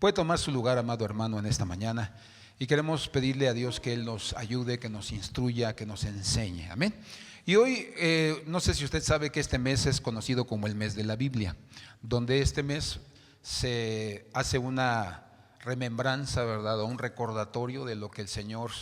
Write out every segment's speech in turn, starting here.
Puede tomar su lugar, amado hermano, en esta mañana, y queremos pedirle a Dios que Él nos ayude, que nos instruya, que nos enseñe. Amén. Y hoy, no sé si usted sabe que este mes es conocido como el mes de la Biblia, donde este mes se hace una remembranza, ¿verdad?, o un recordatorio de lo que el Señor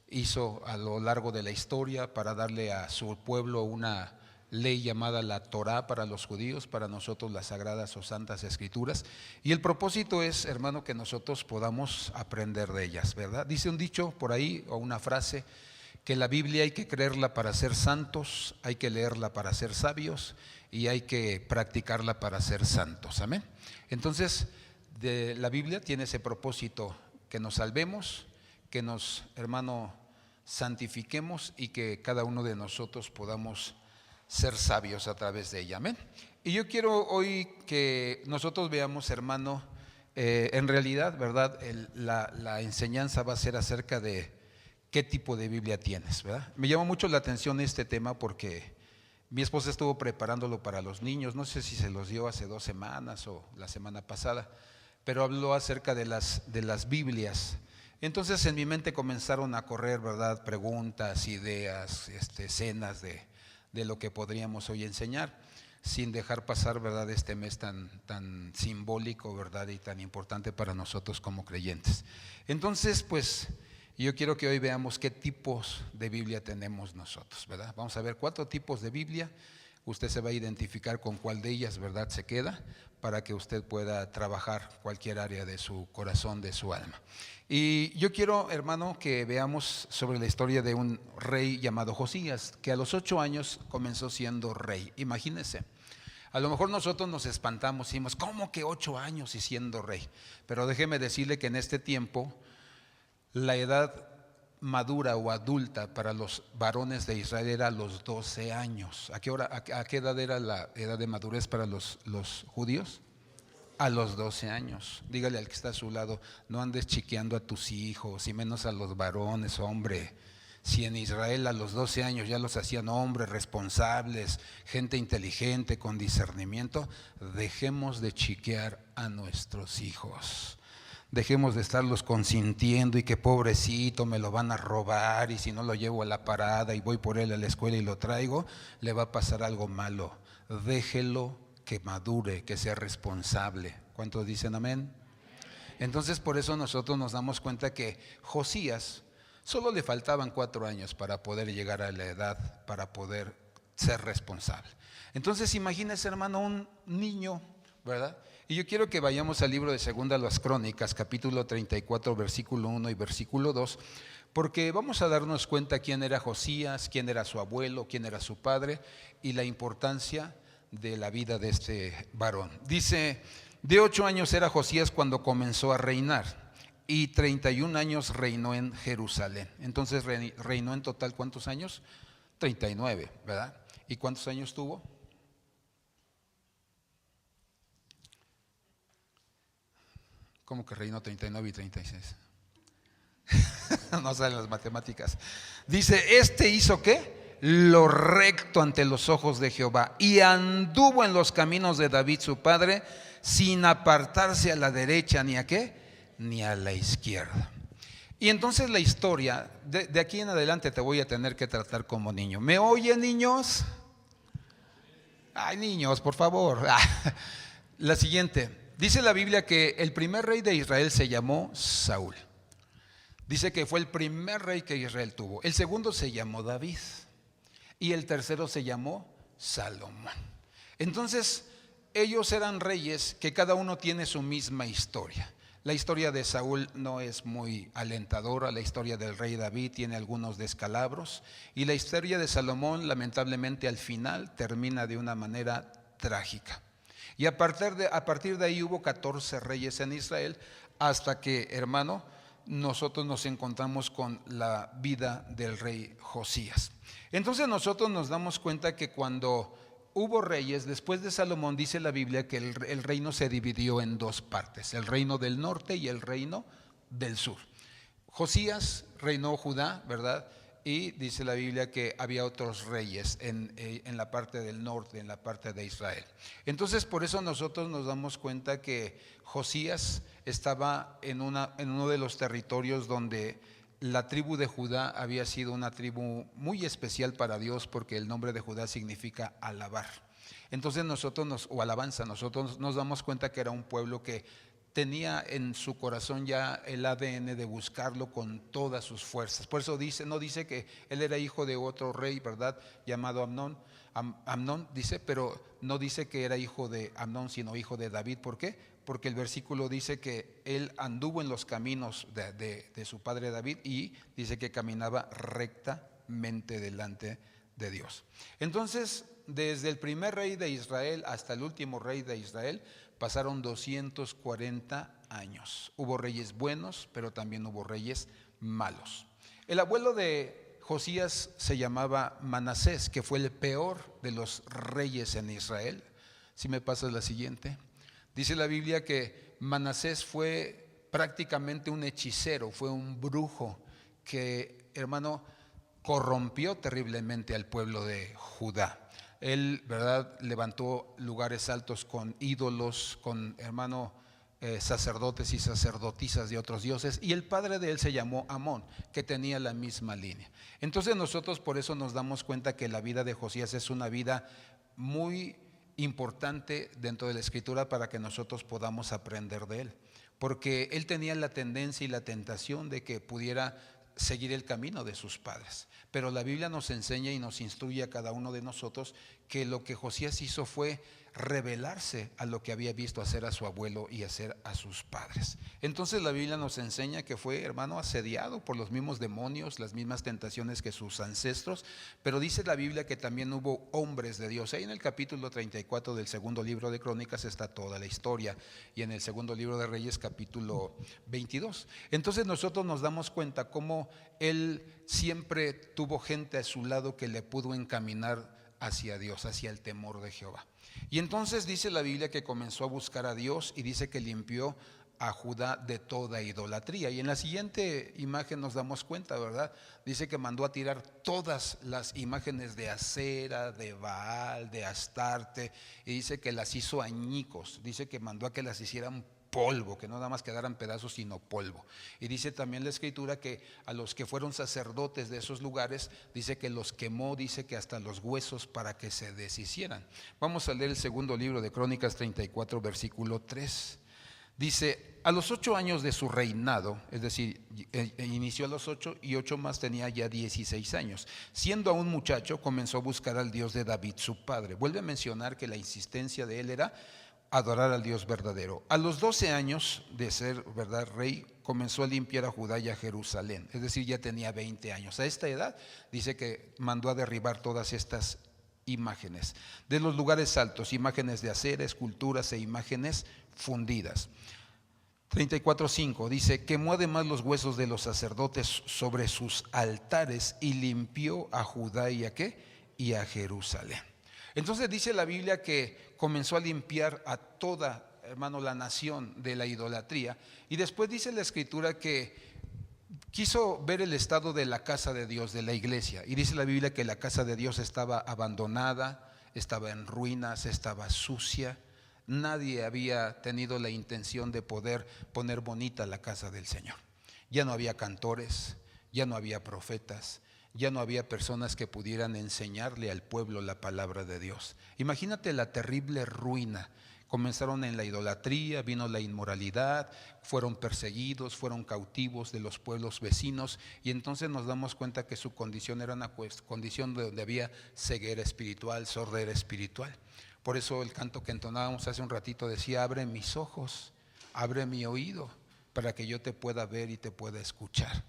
hizo a lo largo de la historia para darle a su pueblo una ley llamada la Torá para los judíos, para nosotros las sagradas o santas escrituras. Y el propósito es, hermano, que nosotros podamos aprender de ellas, ¿verdad? Dice un dicho por ahí o una frase, que la Biblia hay que creerla para ser santos, hay que leerla para ser sabios y hay que practicarla para ser santos. Amén. Entonces, la Biblia tiene ese propósito, que nos salvemos, que nos, hermano, santifiquemos y que cada uno de nosotros podamos ser sabios a través de ella. Amén. Y yo quiero hoy que nosotros veamos, hermano, en realidad, ¿verdad? La enseñanza va a ser acerca de qué tipo de Biblia tienes, ¿verdad? Me llamó mucho la atención este tema porque mi esposa estuvo preparándolo para los niños, no sé si se los dio hace 2 semanas o la semana pasada, pero habló acerca de las Biblias. Entonces en mi mente comenzaron a correr, ¿verdad?, preguntas, ideas, escenas de lo que podríamos hoy enseñar, sin dejar pasar, ¿verdad?, este mes tan simbólico, ¿verdad?, y tan importante para nosotros como creyentes. Entonces, pues, yo quiero que hoy veamos qué tipos de Biblia tenemos nosotros, ¿verdad? Vamos a ver 4 tipos de Biblia. Usted se va a identificar con cuál de ellas, ¿verdad?, se queda, para que usted pueda trabajar cualquier área de su corazón, de su alma. Y yo quiero, hermano, que veamos sobre la historia de un rey llamado Josías, que a los 8 años comenzó siendo rey. Imagínense. A lo mejor nosotros nos espantamos y decimos, ¿cómo que 8 años y siendo rey? Pero déjeme decirle que en este tiempo la edad madura o adulta para los varones de Israel era a los 12 años. ¿A qué edad era la edad de madurez para los judíos? A los 12 años. Dígale al que está a su lado, no andes chiqueando a tus hijos, y menos a los varones, hombre. Si en Israel a los 12 años ya los hacían hombres responsables, gente inteligente, con discernimiento, dejemos de chiquear a nuestros hijos. Dejemos de estarlos consintiendo y que pobrecito me lo van a robar, y si no lo llevo a la parada y voy por él a la escuela y lo traigo, le va a pasar algo malo. Déjelo que madure, que sea responsable. ¿Cuántos dicen amén? Entonces por eso nosotros nos damos cuenta que Josías solo le faltaban 4 años para poder llegar a la edad, para poder ser responsable. Entonces imagínese, hermano, un niño, ¿verdad? Y yo quiero que vayamos al libro de Segunda las Crónicas, capítulo 34, versículo 1 y versículo 2, porque vamos a darnos cuenta quién era Josías, quién era su abuelo, quién era su padre y la importancia de la vida de este varón. Dice, de 8 años era Josías cuando comenzó a reinar y 31 años reinó en Jerusalén. Entonces reinó en total, ¿cuántos años? 39, ¿verdad? ¿Y cuántos años tuvo? ¿Cómo que reinó 39 y 36? No salen las matemáticas. Dice, hizo ¿qué? Lo recto ante los ojos de Jehová, y anduvo en los caminos de David su padre, sin apartarse a la derecha ni a ¿qué? Ni a la izquierda. Y entonces la historia, de aquí en adelante te voy a tener que tratar como niño. ¿Me oyen, niños? Ay, niños, por favor. La siguiente. Dice la Biblia que el primer rey de Israel se llamó Saúl. Dice que fue el primer rey que Israel tuvo. El segundo se llamó David. Y el tercero se llamó Salomón. Entonces, ellos eran reyes que cada uno tiene su misma historia. La historia de Saúl no es muy alentadora, la historia del rey David tiene algunos descalabros, y la historia de Salomón, lamentablemente, al final termina de una manera trágica. Y a partir de ahí hubo 14 reyes en Israel, hasta que, hermano, nosotros nos encontramos con la vida del rey Josías. Entonces nosotros nos damos cuenta que cuando hubo reyes, después de Salomón, dice la Biblia que el reino se dividió en 2 partes, el reino del norte y el reino del sur. Josías reinó Judá, ¿verdad? Y dice la Biblia que había otros reyes en la parte del norte, en la parte de Israel. Entonces por eso nosotros nos damos cuenta que Josías estaba en uno de los territorios donde la tribu de Judá había sido una tribu muy especial para Dios, porque el nombre de Judá significa alabar. Entonces o alabanza, nosotros nos damos cuenta que era un pueblo que tenía en su corazón ya el ADN de buscarlo con todas sus fuerzas. Por eso no dice que él era hijo de otro rey, ¿verdad?, llamado Amnón. Amnón dice, pero no dice que era hijo de Amnón, sino hijo de David. ¿Por qué? Porque el versículo dice que él anduvo en los caminos de su padre David, y dice que caminaba rectamente delante de Dios. Entonces, desde el primer rey de Israel hasta el último rey de Israel, pasaron 240 años. Hubo reyes buenos, pero también hubo reyes malos. El abuelo de Josías se llamaba Manasés, que fue el peor de los reyes en Israel. Si me pasas la siguiente. Dice la Biblia que Manasés fue prácticamente un hechicero, fue un brujo que, hermano, corrompió terriblemente al pueblo de Judá. Él, ¿verdad?, levantó lugares altos con ídolos, con, sacerdotes y sacerdotisas de otros dioses, y el padre de él se llamó Amón, que tenía la misma línea. Entonces nosotros por eso nos damos cuenta que la vida de Josías es una vida muy importante dentro de la Escritura para que nosotros podamos aprender de él, porque él tenía la tendencia y la tentación de que pudiera seguir el camino de sus padres. Pero la Biblia nos enseña y nos instruye a cada uno de nosotros que lo que Josías hizo fue rebelarse a lo que había visto hacer a su abuelo y hacer a sus padres. Entonces la Biblia nos enseña que fue, hermano, asediado por los mismos demonios, las mismas tentaciones que sus ancestros. Pero dice la Biblia que también hubo hombres de Dios. Ahí en el capítulo 34 del segundo libro de Crónicas está toda la historia, y en el segundo libro de Reyes, capítulo 22. Entonces nosotros nos damos cuenta cómo él siempre tuvo gente a su lado que le pudo encaminar hacia Dios, hacia el temor de Jehová. Y entonces dice la Biblia que comenzó a buscar a Dios, y dice que limpió a Judá de toda idolatría. Y en la siguiente imagen nos damos cuenta, ¿verdad? Dice que mandó a tirar todas las imágenes de Acera, de Baal, de Astarte, y dice que las hizo añicos. Dice que mandó a que las hicieran polvo, que no nada más quedaran pedazos sino polvo. Y dice también la Escritura que a los que fueron sacerdotes de esos lugares, dice que los quemó, dice que hasta los huesos, para que se deshicieran. Vamos a leer el segundo libro de Crónicas 34, versículo 3. Dice: a los 8 años de su reinado, es decir, inició a los 8 y 8 más, tenía ya 16 años. Siendo aún muchacho, comenzó a buscar al Dios de David, su padre. Vuelve a mencionar que la insistencia de él era adorar al Dios verdadero. A los 12 años de ser, ¿verdad?, rey, comenzó a limpiar a Judá y a Jerusalén. Es decir, ya tenía 20 años. A esta edad dice que mandó a derribar todas estas imágenes de los lugares altos, imágenes de acera, esculturas e imágenes fundidas. 34:5 dice: quemó además los huesos de los sacerdotes sobre sus altares, y limpió a Judá y a ¿qué? Y a Jerusalén. Entonces dice la Biblia que comenzó a limpiar a toda, hermano, la nación de la idolatría. Y después dice la Escritura que quiso ver el estado de la casa de Dios, de la iglesia. Y dice la Biblia que la casa de Dios estaba abandonada, estaba en ruinas, estaba sucia. Nadie había tenido la intención de poder poner bonita la casa del Señor. Ya no había cantores, ya no había profetas, ya no había personas que pudieran enseñarle al pueblo la palabra de Dios. Imagínate la terrible ruina. Comenzaron en la idolatría, vino la inmoralidad, fueron perseguidos, fueron cautivos de los pueblos vecinos, y entonces nos damos cuenta que su condición era una condición donde había ceguera espiritual, sordera espiritual. Por eso el canto que entonábamos hace un ratito decía: abre mis ojos, abre mi oído, para que yo te pueda ver y te pueda escuchar.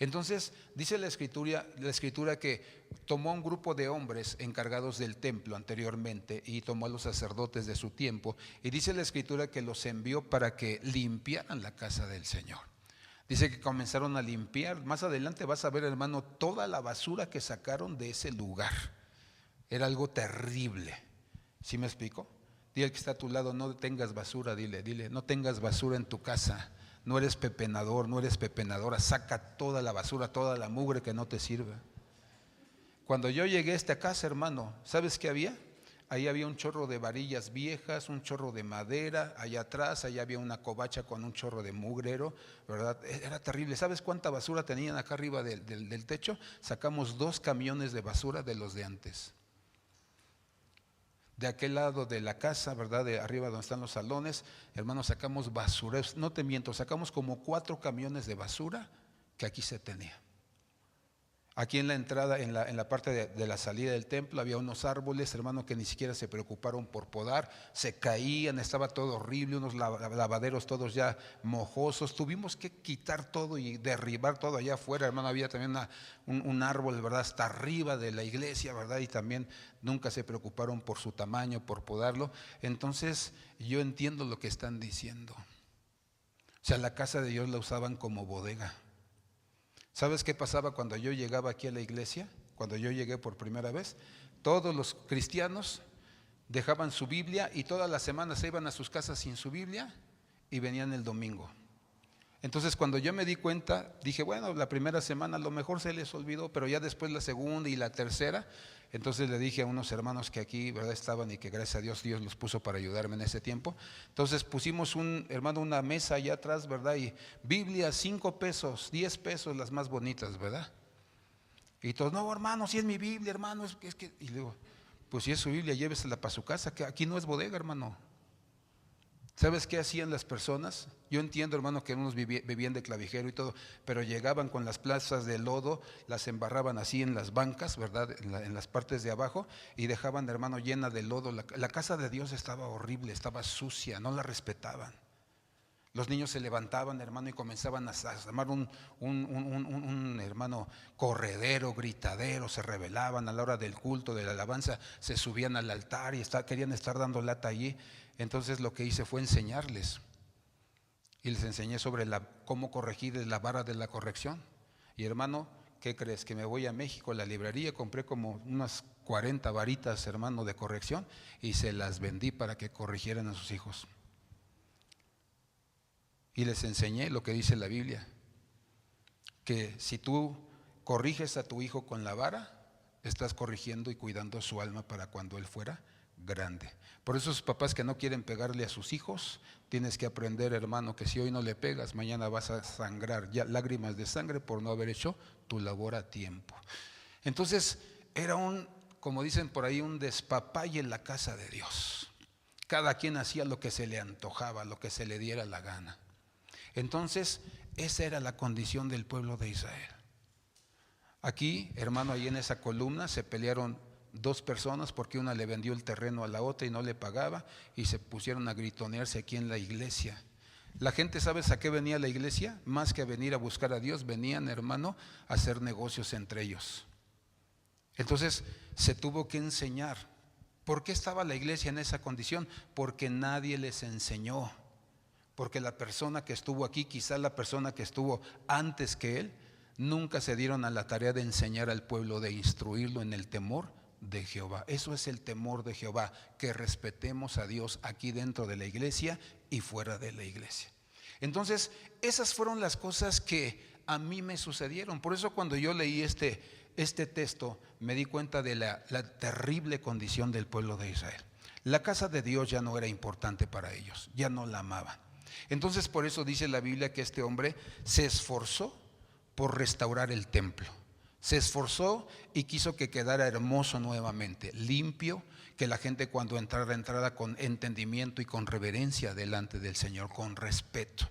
Entonces dice la escritura que tomó un grupo de hombres encargados del templo anteriormente, y tomó a los sacerdotes de su tiempo, y dice la Escritura que los envió para que limpiaran la casa del Señor. Dice que comenzaron a limpiar. Más adelante vas a ver, hermano, toda la basura que sacaron de ese lugar. Era algo terrible. ¿Sí me explico? Dile al que está a tu lado: no tengas basura. Dile, no tengas basura en tu casa. No eres pepenador, no eres pepenadora. Saca toda la basura, toda la mugre que no te sirve. Cuando yo llegué a esta casa, hermano, ¿sabes qué había? Ahí había un chorro de varillas viejas, un chorro de madera, allá atrás, allá había una covacha con un chorro de mugrero, ¿verdad? Era terrible. ¿Sabes cuánta basura tenían acá arriba del techo? Sacamos 2 camiones de basura de los de antes. De aquel lado de la casa, ¿verdad? De arriba donde están los salones, hermanos, sacamos basura. No te miento, sacamos como 4 camiones de basura que aquí se tenía. Aquí en la entrada, en la parte de la salida del templo, había unos árboles, hermano, que ni siquiera se preocuparon por podar, se caían, estaba todo horrible, unos lavaderos todos ya mojosos. Tuvimos que quitar todo y derribar todo allá afuera, hermano. Había también un árbol, ¿verdad?, hasta arriba de la iglesia, ¿verdad? Y también nunca se preocuparon por su tamaño, por podarlo. Entonces, yo entiendo lo que están diciendo. O sea, la casa de Dios la usaban como bodega. ¿Sabes qué pasaba cuando yo llegaba aquí a la iglesia? Cuando yo llegué por primera vez, todos los cristianos dejaban su Biblia y todas las semanas se iban a sus casas sin su Biblia y venían el domingo. Entonces cuando yo me di cuenta, dije, bueno, la primera semana a lo mejor se les olvidó, pero ya después la segunda y la tercera, entonces le dije a unos hermanos que aquí, ¿verdad?, estaban y que gracias a Dios, Dios los puso para ayudarme en ese tiempo. Entonces pusimos una mesa allá atrás, ¿verdad? Y Biblia, 5 pesos, 10 pesos, las más bonitas, ¿verdad? Y todos, no, hermano, si es mi Biblia, hermano, es que, y le digo, pues si es su Biblia, llévesela para su casa, que aquí no es bodega, hermano. ¿Sabes qué hacían las personas? Yo entiendo, hermano, que unos bebían de clavijero y todo, pero llegaban con las plazas de lodo, las embarraban así en las bancas, ¿verdad?, en las partes de abajo, y dejaban, hermano, llena de lodo. La casa de Dios estaba horrible, estaba sucia, no la respetaban. Los niños se levantaban, hermano, y comenzaban a armar un hermano, corredero, gritadero, se rebelaban a la hora del culto, de la alabanza, se subían al altar y querían estar dando lata allí. Entonces lo que hice fue enseñarles, y les enseñé sobre cómo corregir la vara de la corrección. Y hermano, ¿qué crees? Que me voy a México, a la librería, compré como unas 40 varitas, hermano, de corrección, y se las vendí para que corrigieran a sus hijos. Y les enseñé lo que dice la Biblia, que si tú corriges a tu hijo con la vara, estás corrigiendo y cuidando su alma para cuando él fuera grande. Por eso esos papás que no quieren pegarle a sus hijos, tienes que aprender, hermano, que si hoy no le pegas, mañana vas a sangrar ya lágrimas de sangre por no haber hecho tu labor a tiempo. Entonces era como dicen por ahí, un despapalle en la casa de Dios. Cada quien hacía lo que se le antojaba, lo que se le diera la gana. Entonces, esa era la condición del pueblo de Israel. Aquí, hermano, ahí en esa columna se pelearon 2 personas porque una le vendió el terreno a la otra y no le pagaba, y se pusieron a gritonearse aquí en la iglesia. La gente, ¿sabes a qué venía la iglesia? Más que a venir a buscar a Dios, venían, hermano, a hacer negocios entre ellos. Entonces, se tuvo que enseñar. ¿Por qué estaba la iglesia en esa condición? Porque nadie les enseñó. Porque la persona que estuvo aquí, quizá la persona que estuvo antes que él, nunca se dieron a la tarea de enseñar al pueblo, de instruirlo en el temor de Jehová. Eso es el temor de Jehová, que respetemos a Dios aquí dentro de la iglesia y fuera de la iglesia. Entonces, esas fueron las cosas que a mí me sucedieron. Por eso cuando yo leí este texto, me di cuenta de la terrible condición del pueblo de Israel. La casa de Dios ya no era importante para ellos, ya no la amaban. Entonces por eso dice la Biblia que este hombre se esforzó por restaurar el templo. Se esforzó y quiso que quedara hermoso nuevamente, limpio, que la gente cuando entrara con entendimiento y con reverencia delante del Señor, con respeto.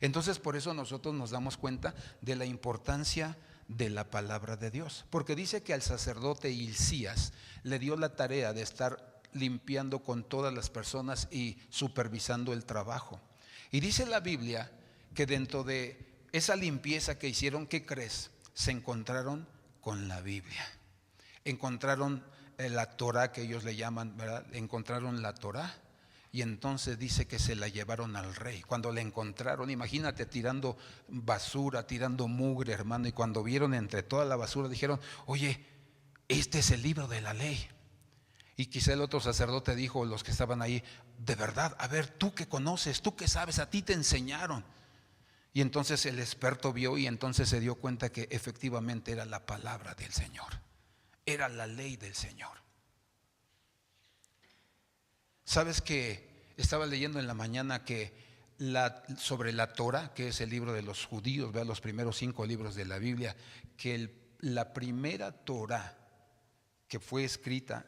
Entonces por eso nosotros nos damos cuenta de la importancia de la palabra de Dios, porque dice que al sacerdote Hilcías le dio la tarea de estar limpiando con todas las personas y supervisando el trabajo. Y dice la Biblia que dentro de esa limpieza que hicieron, ¿qué crees? Se encontraron con la Biblia. Encontraron la Torah, que ellos le llaman, ¿verdad? Encontraron la Torah, y entonces dice que se la llevaron al rey. Cuando la encontraron, imagínate, tirando basura, tirando mugre, hermano, y cuando vieron entre toda la basura dijeron, oye, este es el libro de la ley. Y quizá el otro sacerdote dijo, los que estaban ahí, de verdad, a ver, tú que conoces, tú que sabes, a ti te enseñaron. Y entonces el experto vio y entonces se dio cuenta que efectivamente era la palabra del Señor. era la ley del Señor. ¿Sabes que estaba leyendo en la mañana que sobre la Torah, que es el libro de los judíos, vea los primeros 5 libros de la Biblia, que la primera Torah que fue escrita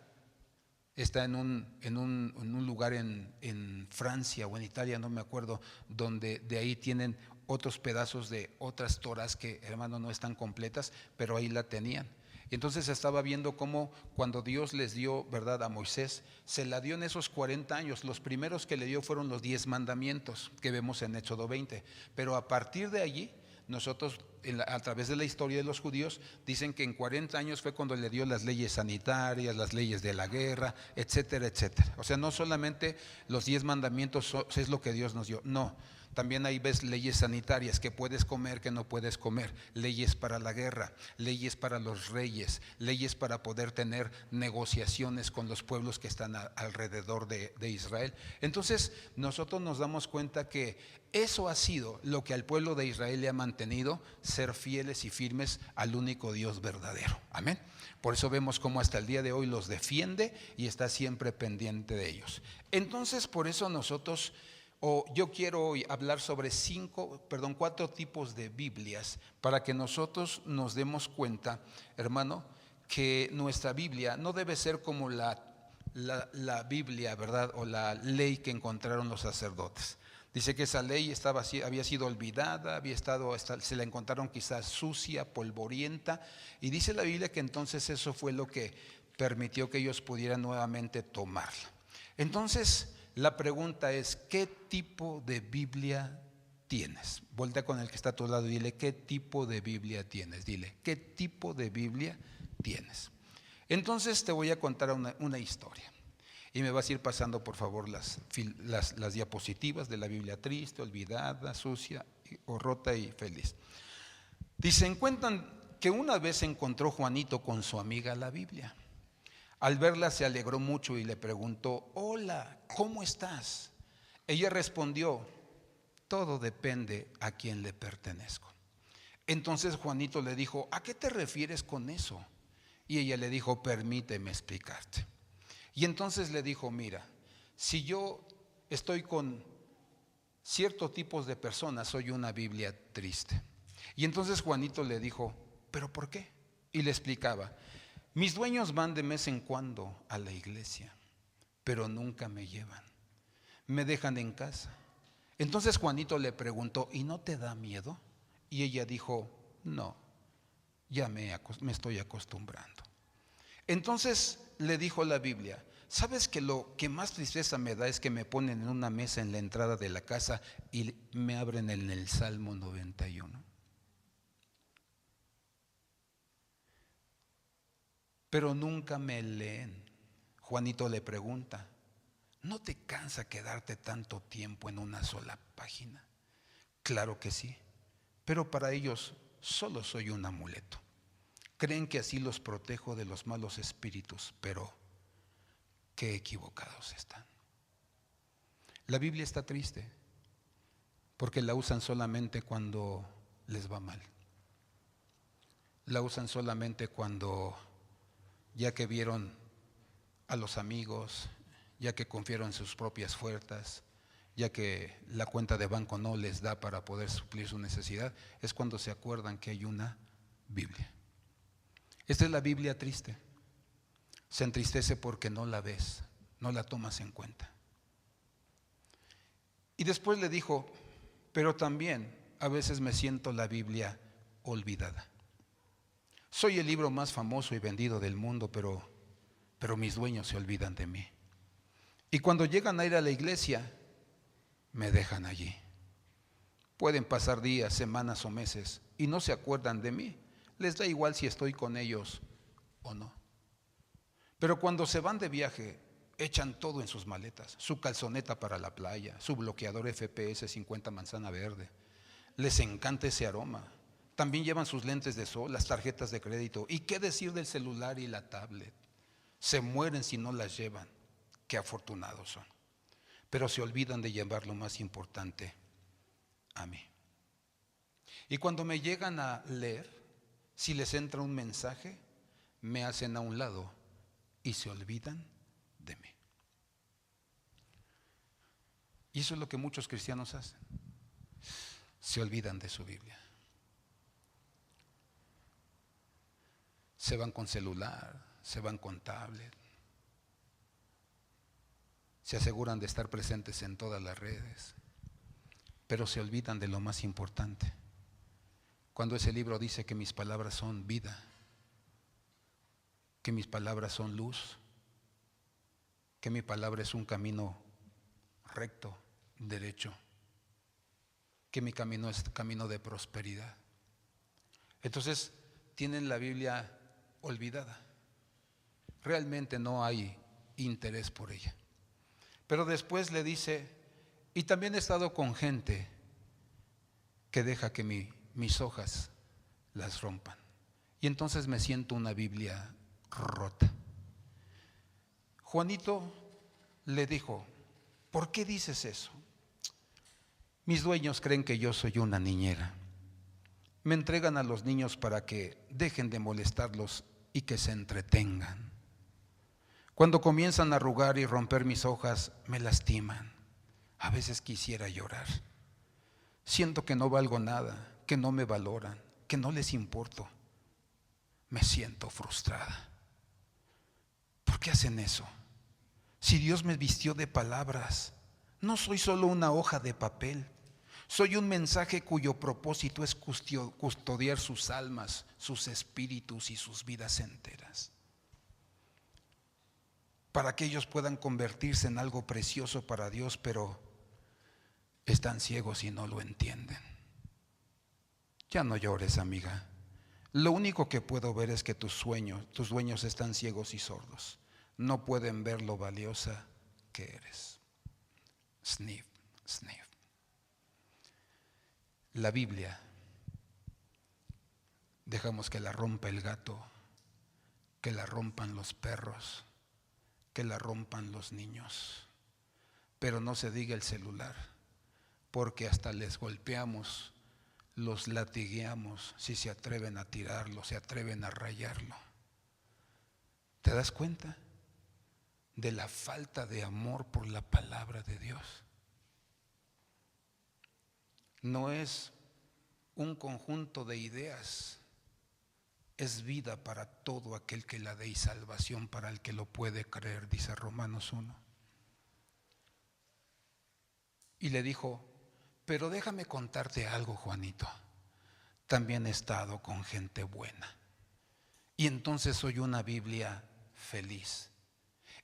está en un lugar en Francia o en Italia, no me acuerdo, donde de ahí tienen otros pedazos de otras Torahs que, hermano, no están completas, pero ahí la tenían. Y entonces estaba viendo cómo cuando Dios les dio, ¿verdad?, a Moisés, se la dio en esos 40 años. Los primeros que le dio fueron los 10 mandamientos que vemos en Éxodo 20. Pero a partir de allí, nosotros, a través de la historia de los judíos, dicen que en 40 años fue cuando le dio las leyes sanitarias, las leyes de la guerra, etcétera, etcétera. O sea, no solamente los 10 mandamientos es lo que Dios nos dio, no. También ahí ves leyes sanitarias, que puedes comer, que no puedes comer, leyes para la guerra, leyes para los reyes, leyes para poder tener negociaciones con los pueblos que están alrededor de Israel. Entonces nosotros nos damos cuenta que eso ha sido lo que al pueblo de Israel le ha mantenido ser fieles y firmes al único Dios verdadero. Amén. Por eso vemos cómo hasta el día de hoy los defiende y está siempre pendiente de ellos. Entonces por eso nosotros... yo quiero hoy hablar sobre 4 tipos de Biblias para que nosotros nos demos cuenta, hermano, que nuestra Biblia no debe ser como la Biblia, ¿verdad?, o la ley que encontraron los sacerdotes. Dice que esa ley había sido olvidada, se la encontraron quizás sucia, polvorienta, y dice la Biblia que entonces eso fue lo que permitió que ellos pudieran nuevamente tomarla. Entonces, la pregunta es, ¿qué tipo de Biblia tienes? Voltea con el que está a tu lado y dile, ¿qué tipo de Biblia tienes? Dile, ¿qué tipo de Biblia tienes? Entonces te voy a contar una historia. Y me vas a ir pasando, por favor, las diapositivas de la Biblia triste, olvidada, sucia, o rota y feliz. Dicen, cuentan que una vez encontró Juanito con su amiga la Biblia. Al verla se alegró mucho y le preguntó, hola, ¿cómo estás? Ella respondió, todo depende a quién le pertenezco. Entonces Juanito le dijo, ¿a qué te refieres con eso? Y ella le dijo, permíteme explicarte. Y entonces le dijo, mira, si yo estoy con ciertos tipos de personas, soy una Biblia triste. Y entonces Juanito le dijo, ¿pero por qué? Y le explicaba, mis dueños van de vez en cuando a la iglesia, pero nunca me llevan. Me dejan en casa. Entonces Juanito le preguntó, ¿y no te da miedo? Y ella dijo, no, ya me estoy acostumbrando. Entonces le dijo la Biblia, ¿sabes que lo que más tristeza me da es que me ponen en una mesa en la entrada de la casa y me abren en el Salmo 91? Pero nunca me leen. Juanito le pregunta, ¿no te cansa quedarte tanto tiempo en una sola página? Claro que sí, pero para ellos solo soy un amuleto. Creen que así los protejo de los malos espíritus, pero qué equivocados están. La Biblia está triste porque la usan solamente cuando les va mal. La usan solamente cuando, ya que vieron a los amigos, ya que confiaron en sus propias fuerzas, ya que la cuenta de banco no les da para poder suplir su necesidad, es cuando se acuerdan que hay una Biblia. Esta es la Biblia triste. Se entristece porque no la ves, no la tomas en cuenta. Y después le dijo, pero también a veces me siento la Biblia olvidada. Soy el libro más famoso y vendido del mundo, pero mis dueños se olvidan de mí. Y cuando llegan a ir a la iglesia, me dejan allí. Pueden pasar días, semanas o meses y no se acuerdan de mí. Les da igual si estoy con ellos o no. Pero cuando se van de viaje, echan todo en sus maletas, su calzoneta para la playa, su bloqueador FPS 50 manzana verde. Les encanta ese aroma. También llevan sus lentes de sol, las tarjetas de crédito. ¿Y qué decir del celular y la tablet? Se mueren si no las llevan. Qué afortunados son. Pero se olvidan de llevar lo más importante, a mí. Y cuando me llegan a leer, si les entra un mensaje, me hacen a un lado y se olvidan de mí. Y eso es lo que muchos cristianos hacen. Se olvidan de su Biblia. Se van con celular, se van con tablet. Se aseguran de estar presentes en todas las redes, pero se olvidan de lo más importante. Cuando ese libro dice que mis palabras son vida, que mis palabras son luz, que mi palabra es un camino recto, derecho, que mi camino es camino de prosperidad. Entonces tienen la Biblia olvidada. Realmente no hay interés por ella. Pero después le dice, y también he estado con gente que deja que mis hojas las rompan. Y entonces me siento una Biblia rota. Juanito le dijo, ¿por qué dices eso? Mis dueños creen que yo soy una niñera. Me entregan a los niños para que dejen de molestarlos y que se entretengan. Cuando comienzan a arrugar y romper mis hojas, me lastiman. A veces quisiera llorar. Siento que no valgo nada, que no me valoran, que no les importo. Me siento frustrada. ¿Por qué hacen eso? Si Dios me vistió de palabras, no soy solo una hoja de papel. Soy un mensaje cuyo propósito es custodiar sus almas, sus espíritus y sus vidas enteras, para que ellos puedan convertirse en algo precioso para Dios, pero están ciegos y no lo entienden. Ya no llores, amiga. Lo único que puedo ver es que tus dueños están ciegos y sordos. No pueden ver lo valiosa que eres. Sniff, sniff. La Biblia, dejamos que la rompa el gato, que la rompan los perros, que la rompan los niños, pero no se diga el celular, porque hasta les golpeamos, los latigueamos si se atreven a tirarlo, se atreven a rayarlo. ¿Te das cuenta de la falta de amor por la palabra de Dios? No es un conjunto de ideas, es vida para todo aquel que la dé y salvación para el que lo puede creer, dice Romanos 1. Y le dijo, pero déjame contarte algo, Juanito. También he estado con gente buena. Y entonces soy una Biblia feliz.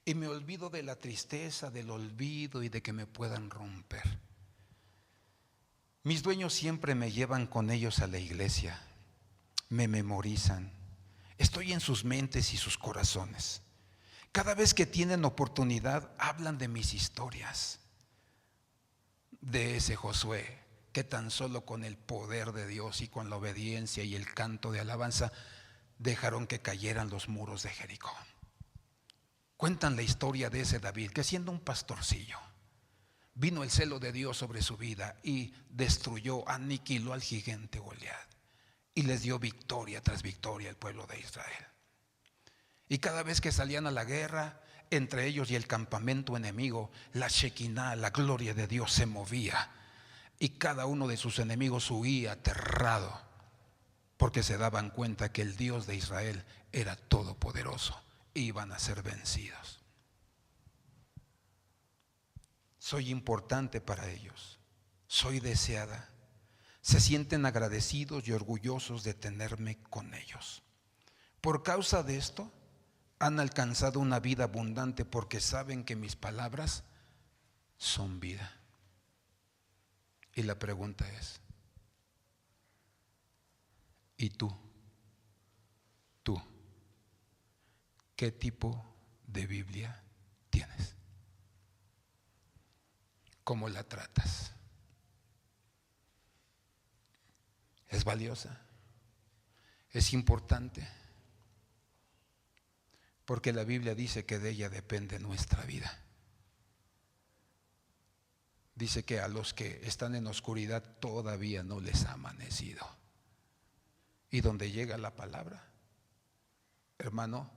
Y me olvido de la tristeza, del olvido y de que me puedan romper. Mis dueños siempre me llevan con ellos a la iglesia. Me memorizan. Estoy en sus mentes y sus corazones. Cada vez que tienen oportunidad, hablan de mis historias. De ese Josué que tan solo con el poder de Dios y con la obediencia y el canto de alabanza dejaron que cayeran los muros de Jericó. Cuentan la historia de ese David que, siendo un pastorcillo, vino el celo de Dios sobre su vida y destruyó, aniquiló al gigante Goliat y les dio victoria tras victoria al pueblo de Israel. Y cada vez que salían a la guerra, entre ellos y el campamento enemigo, la Shekinah, la gloria de Dios, se movía y cada uno de sus enemigos huía aterrado, porque se daban cuenta que el Dios de Israel era todopoderoso e iban a ser vencidos. Soy importante para ellos, soy deseada. Se sienten agradecidos y orgullosos de tenerme con ellos. Por causa de esto, han alcanzado una vida abundante porque saben que mis palabras son vida. Y la pregunta es, ¿y tú? ¿Tú? ¿Qué tipo de Biblia tienes? ¿Cómo la tratas? ¿Es valiosa? ¿Es importante? Porque la Biblia dice que de ella depende nuestra vida. Dice que a los que están en oscuridad todavía no les ha amanecido. Y donde llega la palabra, hermano,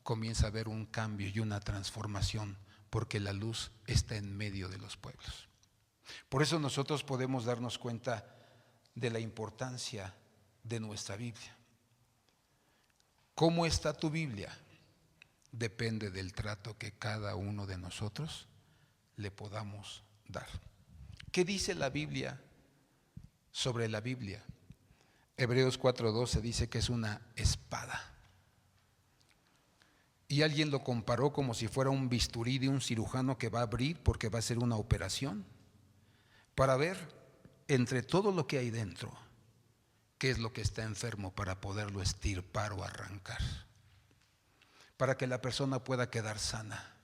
comienza a haber un cambio y una transformación, porque la luz está en medio de los pueblos. Por eso nosotros podemos darnos cuenta de la importancia de nuestra Biblia. ¿Cómo está tu Biblia? Depende del trato que cada uno de nosotros le podamos dar. ¿Qué dice la Biblia sobre la Biblia? Hebreos 4:12 dice que es una espada. Y alguien lo comparó como si fuera un bisturí de un cirujano que va a abrir porque va a hacer una operación, para ver entre todo lo que hay dentro, qué es lo que está enfermo para poderlo extirpar o arrancar, para que la persona pueda quedar sana,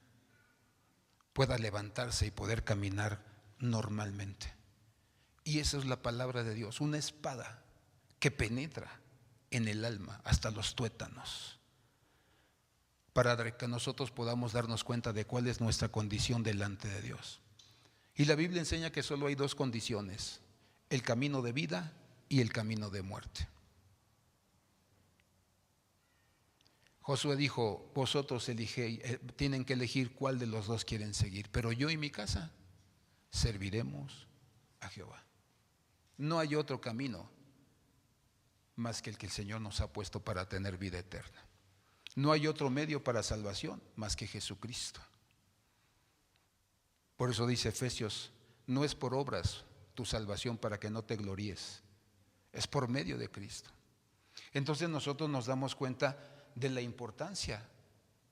pueda levantarse y poder caminar normalmente. Y esa es la palabra de Dios, una espada que penetra en el alma hasta los tuétanos, para que nosotros podamos darnos cuenta de cuál es nuestra condición delante de Dios. Y la Biblia enseña que solo hay dos condiciones: el camino de vida y el camino de muerte. Josué dijo: vosotros tienen que elegir cuál de los dos quieren seguir, pero yo y mi casa serviremos a Jehová. No hay otro camino más que el que el Señor nos ha puesto para tener vida eterna. No hay otro medio para salvación más que Jesucristo. Por eso dice Efesios: no es por obras tu salvación para que no te gloríes, es por medio de Cristo. Entonces nosotros nos damos cuenta de la importancia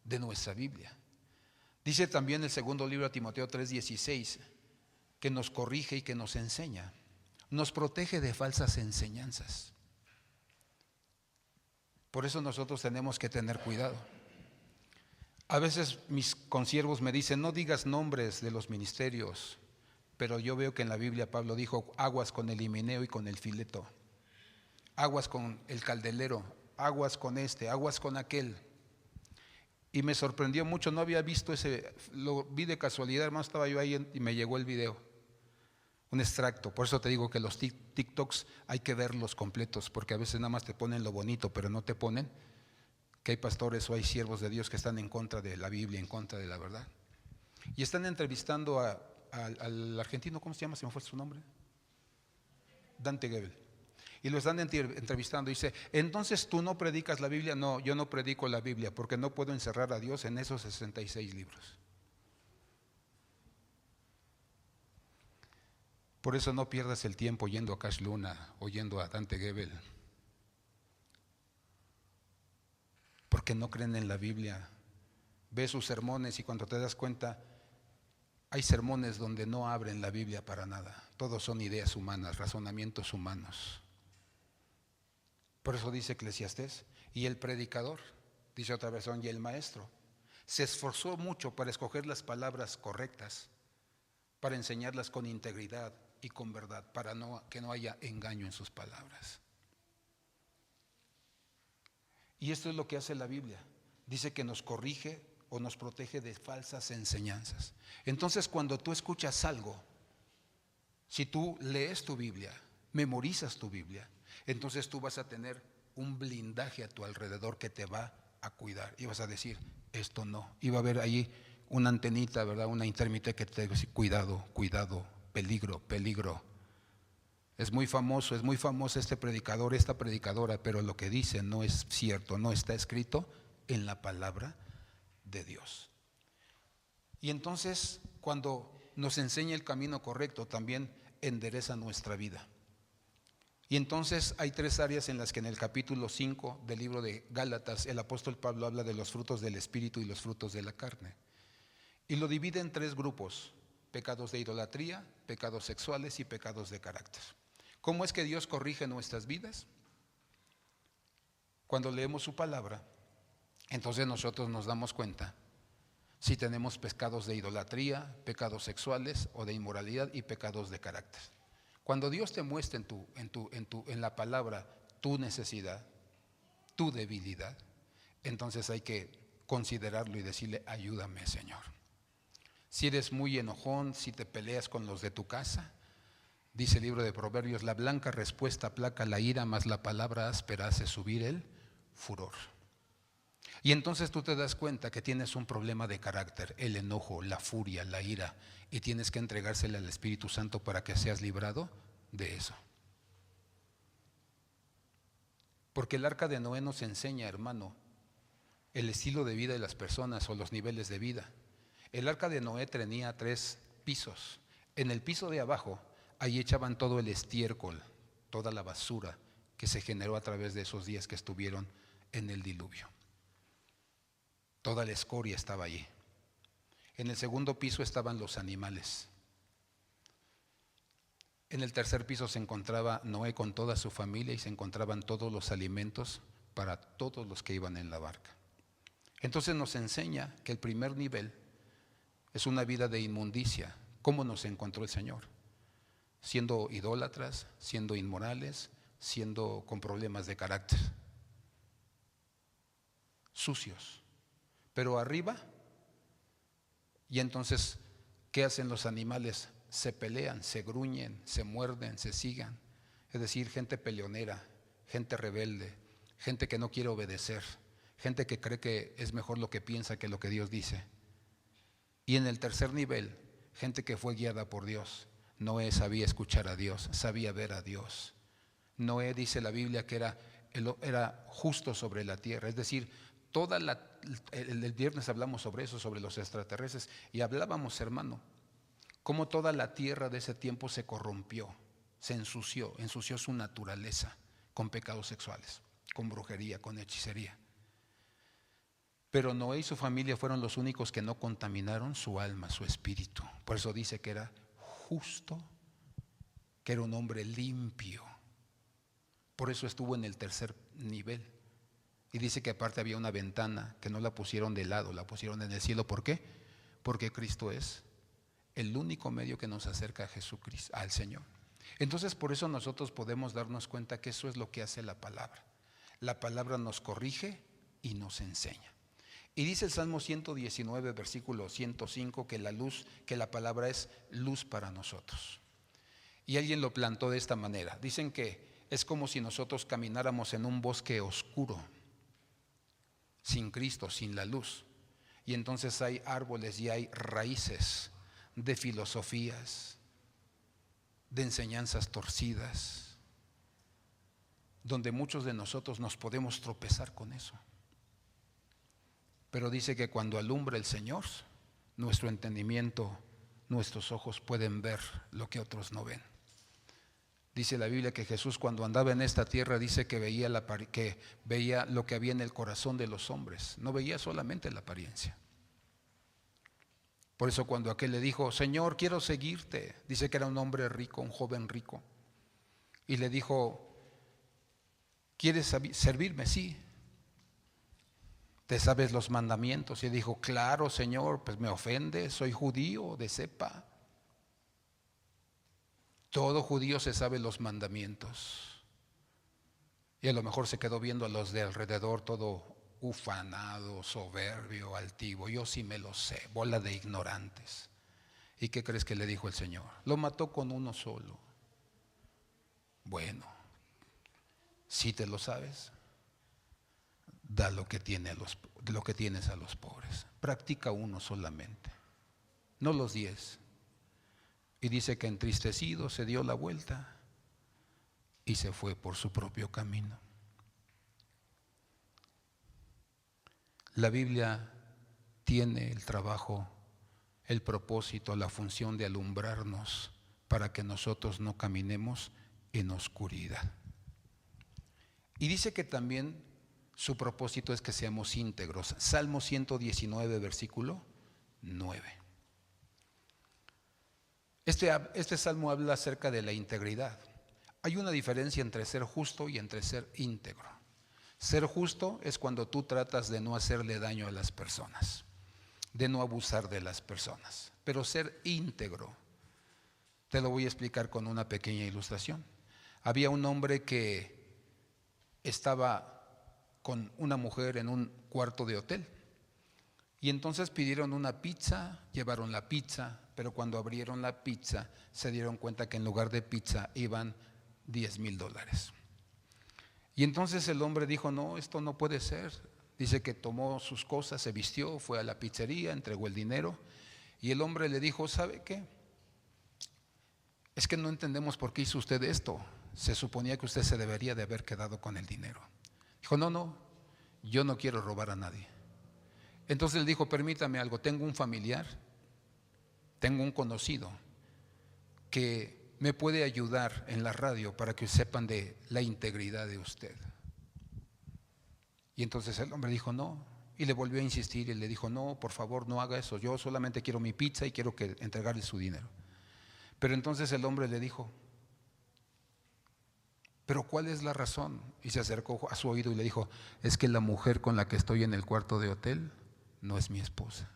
de nuestra Biblia. Dice también el segundo libro de Timoteo 3:16 que nos corrige y que nos enseña, nos protege de falsas enseñanzas. Por eso nosotros tenemos que tener cuidado. A veces mis consiervos me dicen: no digas nombres de los ministerios, pero yo veo que en la Biblia Pablo dijo: aguas con el Himeneo y con el Fileto, aguas con el Candelero, aguas con este, aguas con aquel. Y me sorprendió mucho, no había visto ese, lo vi de casualidad, hermano, estaba yo ahí y me llegó el video, un extracto. Por eso te digo que los TikToks hay que verlos completos, porque a veces nada más te ponen lo bonito, pero no te ponen que hay pastores o hay siervos de Dios que están en contra de la Biblia, en contra de la verdad. Y están entrevistando al argentino, ¿cómo se llama? ¿Se me fue su nombre? Dante Gebel. Y lo están entrevistando. Dice: entonces tú no predicas la Biblia. No, yo no predico la Biblia porque no puedo encerrar a Dios en esos 66 libros. Por eso no pierdas el tiempo yendo a Cash Luna o yendo a Dante Gebel, porque no creen en la Biblia. Ve sus sermones y cuando te das cuenta, hay sermones donde no abren la Biblia para nada. Todos son ideas humanas, razonamientos humanos. Por eso dice Eclesiastés: y el predicador, dice otra versión, y el maestro se esforzó mucho para escoger las palabras correctas, para enseñarlas con integridad y con verdad, para que no haya engaño en sus palabras. Y esto es lo que hace la Biblia. Dice que nos corrige o nos protege de falsas enseñanzas. Entonces, cuando tú escuchas algo, si tú lees tu Biblia, memorizas tu Biblia, entonces tú vas a tener un blindaje a tu alrededor que te va a cuidar. Y vas a decir: esto no. Y va a haber ahí una antenita, ¿verdad? Una intermitente que te dice: cuidado, cuidado, peligro, peligro. Es muy famosa este predicador, esta predicadora, pero lo que dice no es cierto, no está escrito en la palabra de Dios. Y entonces, cuando nos enseña el camino correcto, también endereza nuestra vida. Y entonces hay tres áreas en las que en el capítulo 5 del libro de Gálatas el apóstol Pablo habla de los frutos del Espíritu y los frutos de la carne. Y lo divide en tres grupos: pecados de idolatría, pecados sexuales y pecados de carácter. ¿Cómo es que Dios corrige nuestras vidas? Cuando leemos su palabra, entonces nosotros nos damos cuenta si tenemos pecados de idolatría, pecados sexuales o de inmoralidad y pecados de carácter. Cuando Dios te muestra en la palabra tu necesidad, tu debilidad, entonces hay que considerarlo y decirle: ayúdame, Señor. Si eres muy enojón, si te peleas con los de tu casa, dice el libro de Proverbios: la blanca respuesta aplaca la ira, mas la palabra áspera hace subir el furor. Y entonces tú te das cuenta que tienes un problema de carácter, el enojo, la furia, la ira, y tienes que entregársele al Espíritu Santo para que seas librado de eso. Porque el arca de Noé nos enseña, hermano, el estilo de vida de las personas o los niveles de vida. El arca de Noé tenía 3 pisos. En el piso de abajo, ahí echaban todo el estiércol, toda la basura que se generó a través de esos días que estuvieron en el diluvio. Toda la escoria estaba allí. En el segundo piso estaban los animales. En el tercer piso se encontraba Noé con toda su familia y se encontraban todos los alimentos para todos los que iban en la barca. Entonces nos enseña que el primer nivel es una vida de inmundicia. ¿Cómo nos encontró el Señor? Siendo idólatras, siendo inmorales, siendo con problemas de carácter, sucios. Pero arriba, y entonces, ¿qué hacen los animales? Se pelean, se gruñen, se muerden, se sigan. Es decir, gente peleonera, gente rebelde, gente que no quiere obedecer, gente que cree que es mejor lo que piensa que lo que Dios dice. Y en el tercer nivel, gente que fue guiada por Dios. Noé sabía escuchar a Dios, sabía ver a Dios. Noé, dice la Biblia, que era justo sobre la tierra. Es decir, el viernes hablamos sobre eso, sobre los extraterrestres, y hablábamos, hermano, cómo toda la tierra de ese tiempo se corrompió, se ensució su naturaleza con pecados sexuales, con brujería, con hechicería. Pero Noé y su familia fueron los únicos que no contaminaron su alma, su espíritu. Por eso dice que era justo, que era un hombre limpio. Por eso estuvo en el tercer nivel. Y dice que aparte había una ventana que no la pusieron de lado, la pusieron en el cielo. ¿Por qué? Porque Cristo es el único medio que nos acerca a Jesucristo, al Señor. Entonces por eso nosotros podemos darnos cuenta que eso es lo que hace la palabra. La palabra nos corrige y nos enseña. Y dice el Salmo 119, versículo 105, que la palabra es luz para nosotros. Y alguien lo plantó de esta manera. Dicen que es como si nosotros camináramos en un bosque oscuro, sin Cristo, sin la luz. Y entonces hay árboles y hay raíces de filosofías, de enseñanzas torcidas, donde muchos de nosotros nos podemos tropezar con eso. Pero dice que cuando alumbra el Señor, nuestro entendimiento, nuestros ojos pueden ver lo que otros no ven. Dice la Biblia que Jesús, cuando andaba en esta tierra, dice que veía lo que había en el corazón de los hombres. No veía solamente la apariencia. Por eso cuando aquel le dijo: Señor, quiero seguirte, dice que era un hombre rico, un joven rico, y le dijo: ¿quieres servirme? Sí. ¿Te sabes los mandamientos? Y dijo: claro, Señor, pues me ofende, soy judío de cepa. Todo judío se sabe los mandamientos. Y a lo mejor se quedó viendo a los de alrededor, todo ufanado, soberbio, altivo. Yo sí me lo sé, bola de ignorantes. ¿Y qué crees que le dijo el Señor? Lo mató con uno solo. Bueno, si te lo sabes, da lo que tienes a los pobres. Practica uno solamente, no los 10. Y dice que entristecido se dio la vuelta y se fue por su propio camino. La Biblia tiene el trabajo, el propósito, la función de alumbrarnos para que nosotros no caminemos en oscuridad. Y dice que también su propósito es que seamos íntegros. Salmo 119, versículo 9. Este salmo habla acerca de la integridad. Hay una diferencia entre ser justo y entre ser íntegro. Ser justo es cuando tú tratas de no hacerle daño a las personas, de no abusar de las personas. Pero ser íntegro, te lo voy a explicar con una pequeña ilustración. Había un hombre que estaba con una mujer en un cuarto de hotel. Y entonces pidieron una pizza, llevaron la pizza, pero cuando abrieron la pizza se dieron cuenta que en lugar de pizza iban $10,000. Y entonces el hombre dijo: no, esto no puede ser, Dice que tomó sus cosas, se vistió, fue a la pizzería, entregó el dinero y el hombre le dijo, ¿sabe qué? Es que no entendemos por qué hizo usted esto. Se suponía que usted se debería de haber quedado con el dinero. Dijo, no, yo no quiero robar a nadie. Entonces él dijo, permítame algo, tengo un familiar, tengo un conocido que me puede ayudar en la radio para que sepan de la integridad de usted. Y entonces el hombre dijo no, y le volvió a insistir y le dijo no, por favor no haga eso, yo solamente quiero mi pizza y quiero entregarle su dinero. Pero entonces el hombre le dijo, pero ¿cuál es la razón? Y se acercó a su oído y le dijo, es que la mujer con la que estoy en el cuarto de hotel no es mi esposa.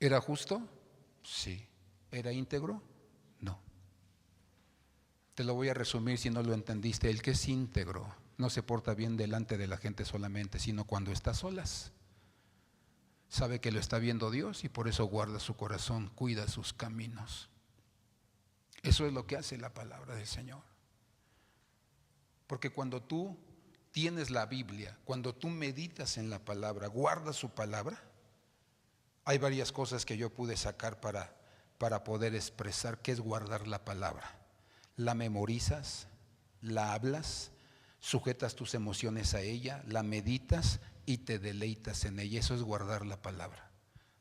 ¿Era justo? Sí. ¿Era íntegro? No. Te lo voy a resumir si no lo entendiste. El que es íntegro no se porta bien delante de la gente solamente, sino cuando está a solas. Sabe que lo está viendo Dios y por eso guarda su corazón, cuida sus caminos. Eso es lo que hace la palabra del Señor. Porque cuando tú tienes la Biblia, cuando tú meditas en la palabra, guardas su palabra, hay varias cosas que yo pude sacar para poder expresar qué es guardar la palabra. La memorizas, la hablas, sujetas tus emociones a ella, la meditas y te deleitas en ella. Eso es guardar la palabra,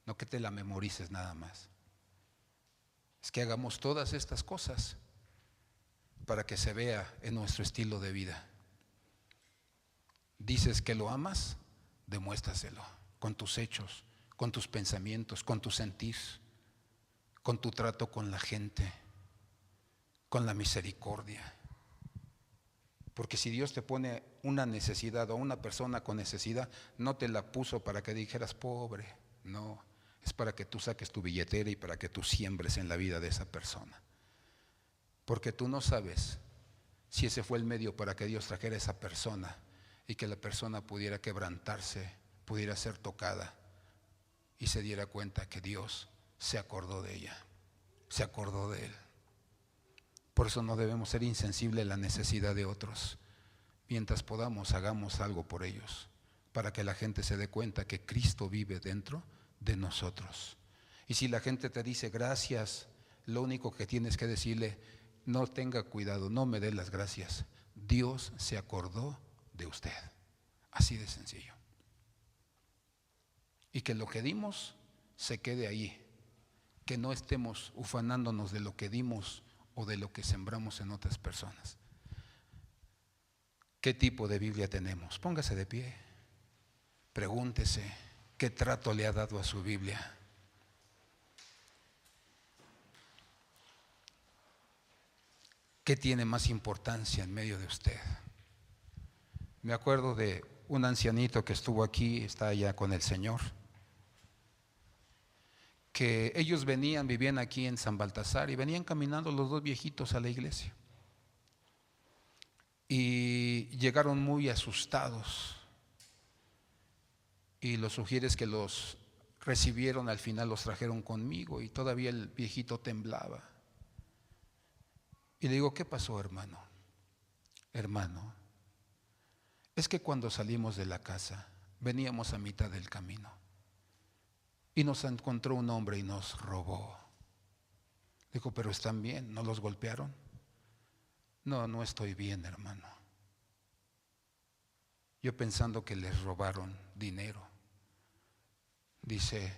no que te la memorices nada más. Es que hagamos todas estas cosas para que se vea en nuestro estilo de vida. Dices que lo amas, demuéstraselo con tus hechos, con tus pensamientos, con tu sentir, con tu trato con la gente, con la misericordia. Porque si Dios te pone una necesidad o una persona con necesidad, no te la puso para que dijeras pobre, no, es para que tú saques tu billetera y para que tú siembres en la vida de esa persona. Porque tú no sabes si ese fue el medio para que Dios trajera a esa persona y que la persona pudiera quebrantarse, pudiera ser tocada y se diera cuenta que Dios se acordó de ella, se acordó de él. Por eso no debemos ser insensibles a la necesidad de otros. Mientras podamos, hagamos algo por ellos, para que la gente se dé cuenta que Cristo vive dentro de nosotros. Y si la gente te dice gracias, lo único que tienes que decirle, no tenga cuidado, no me dé las gracias. Dios se acordó de usted. Así de sencillo. Y que lo que dimos se quede ahí. Que no estemos ufanándonos de lo que dimos o de lo que sembramos en otras personas. ¿Qué tipo de Biblia tenemos? Póngase de pie. Pregúntese, ¿qué trato le ha dado a su Biblia? ¿Qué tiene más importancia en medio de usted? Me acuerdo de un ancianito que estuvo aquí, está allá con el Señor, que ellos vivían aquí en San Baltasar y venían caminando los dos viejitos a la iglesia. Y llegaron muy asustados. Y los sugieres que los recibieron al final los trajeron conmigo y todavía el viejito temblaba. Y le digo, ¿qué pasó, hermano? Hermano, es que cuando salimos de la casa veníamos a mitad del camino y nos encontró un hombre y nos robó. Dijo, pero están bien, ¿no los golpearon? No, no estoy bien, hermano. Yo pensando que les robaron dinero. Dice,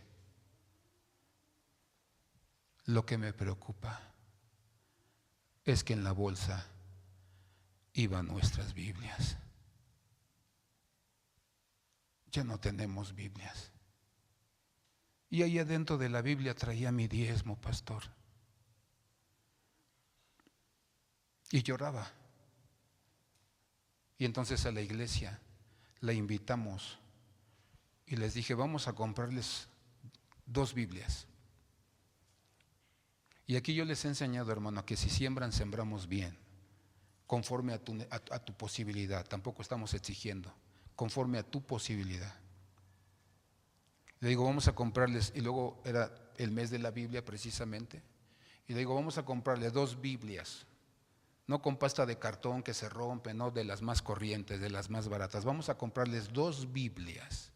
lo que me preocupa es que en la bolsa iban nuestras Biblias. Ya no tenemos Biblias. Y ahí adentro de la Biblia traía mi diezmo, pastor. Y lloraba. Y entonces a la iglesia la invitamos y les dije, vamos a comprarles 2 Biblias. Y aquí yo les he enseñado, hermano, que si siembran, sembramos bien, conforme a tu posibilidad. Tampoco estamos exigiendo, conforme a tu posibilidad. Le digo, vamos a comprarles, y luego era el mes de la Biblia precisamente, y le digo, vamos a comprarle 2 Biblias No con pasta de cartón que se rompe, no de las más corrientes, de las más baratas. Vamos a comprarles 2 Biblias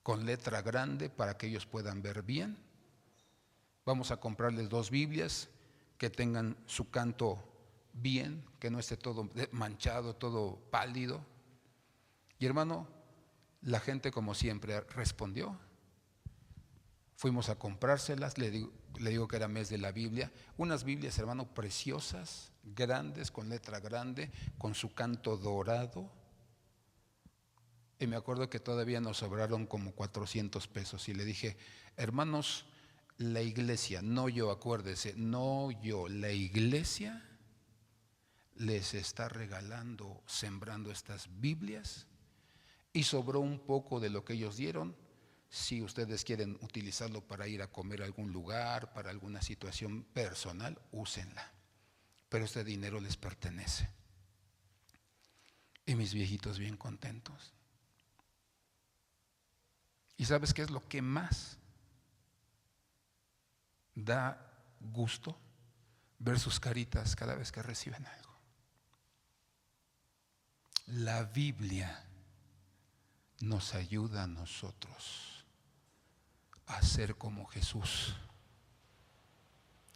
con letra grande para que ellos puedan ver bien. Vamos a comprarles 2 Biblias que tengan su canto bien, que no esté todo manchado, todo pálido. Y hermano, la gente como siempre respondió. Fuimos a comprárselas, le digo que era mes de la Biblia, unas Biblias, hermano, preciosas, grandes, con letra grande, con su canto dorado. Y me acuerdo que todavía nos sobraron como 400 pesos y le dije, hermanos, la iglesia, no yo, acuérdese, no yo, la iglesia les está regalando, sembrando estas Biblias y sobró un poco de lo que ellos dieron. Si ustedes quieren utilizarlo para ir a comer a algún lugar, para alguna situación personal, úsenla. Pero este dinero les pertenece. Y mis viejitos bien contentos. ¿Y sabes qué es lo que más da gusto? Ver sus caritas cada vez que reciben algo. La Biblia nos ayuda a nosotros a ser como Jesús.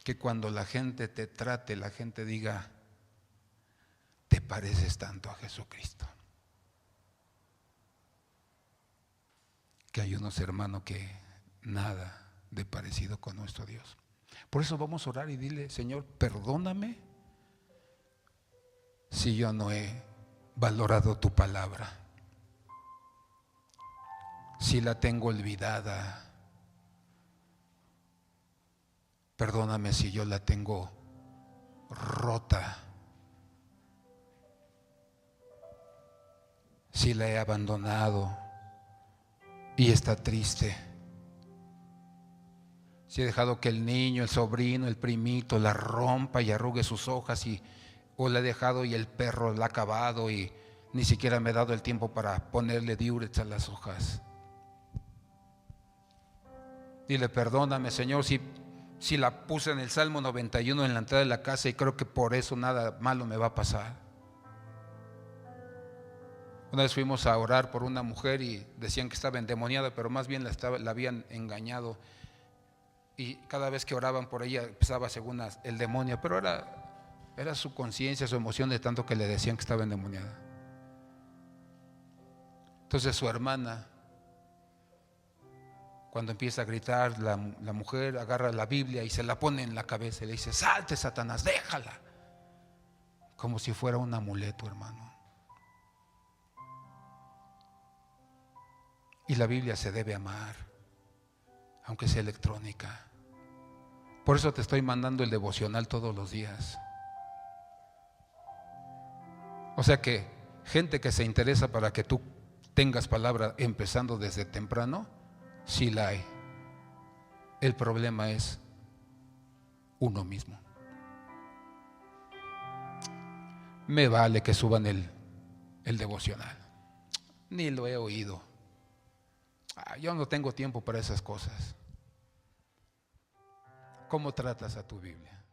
Que cuando la gente te trate, la gente diga, te pareces tanto a Jesucristo. Que hay unos hermanos que nada de parecido con nuestro Dios. Por eso vamos a orar y dile, Señor, perdóname si yo no he valorado tu palabra, si la tengo olvidada. Perdóname si yo la tengo rota, si la he abandonado y está triste, si he dejado que el niño, el sobrino, el primito la rompa y arrugue sus hojas, o la he dejado y el perro la ha acabado y ni siquiera me he dado el tiempo para ponerle diurex a las hojas. Dile, perdóname, Señor, si la puse en el Salmo 91 en la entrada de la casa y creo que por eso nada malo me va a pasar. Una vez fuimos a orar por una mujer y decían que estaba endemoniada, pero más bien la habían engañado. Y cada vez que oraban por ella empezaba según el demonio, pero era su conciencia, su emoción de tanto que le decían que estaba endemoniada. Entonces su hermana, cuando empieza a gritar, la mujer agarra la Biblia y se la pone en la cabeza y le dice, salte, Satanás, déjala. Como si fuera un amuleto, hermano. Y la Biblia se debe amar, aunque sea electrónica. Por eso te estoy mandando el devocional todos los días. O sea que gente que se interesa para que tú tengas palabra empezando desde temprano, sí la hay. El problema es uno mismo. Me vale que suban el devocional. Ni lo he oído. Yo no tengo tiempo para esas cosas. ¿Cómo tratas a tu Biblia?